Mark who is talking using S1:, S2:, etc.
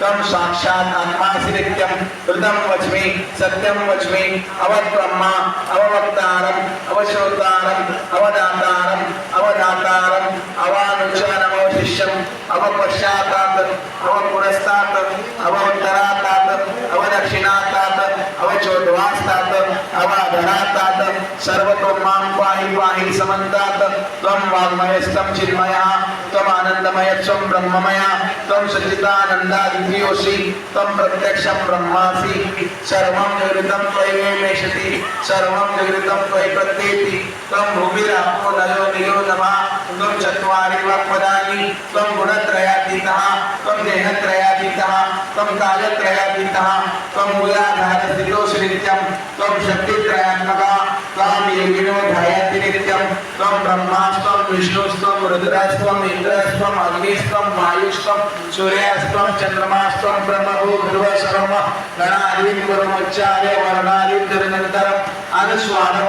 S1: त्वं साक्षात् आत्मासि नित्यं ऋतं वच्मि सत्यं वच्मि अवब्रह्मा अववक्तारम् अवश्रोतारम् अवदातारम् अवधातारम् अवानुचनमवशिष्यम् अवपश्चातात् अवपुरस्तात् अवोत्तरातात् अवदक्षिणातात् अवचोद्वास्तात् अवाधरातात् सर्वतो मां पाहि पाहि समन्तात् त्वं वाङ्मयस्तं चिन्मयः त्वम् आनन्दमयत्वं ब्रह्ममयः त्वं सच्चिदानन्दादियोऽसि त्वं प्रत्यक्षं ब्रह्मासि सर्वं जगतं त्वयैवेशति सर्वं जगतं त्वयि प्रत्येति त्वं भूमिरापो नयो नियो नमः त्वं चत्वारि वाक्पदानि त्वं गुणत्रयातीतः त्वं देहत्रयातीतः त्वं कालत्रयातीतः त्वं मूलाधारस्थितोऽसि नित्यं त्वं शक्तित्रयात्मकः त्वं योगिनो ध्यायति नित्यं त्वं ब्रह्मास्त्वं विष्णुस्त्वं रुद्रस्त्वं इंद्रस्त्वं अग्निस्त्वं वायुस्त्वं सूर्यस्त्वं चंद्रमास्त्वं ब्रह्मभू ध्रुव सर्व गणादीन् गुरुमुच्चार्य वर्णादीन् तदनन्तरम् अनुस्वारं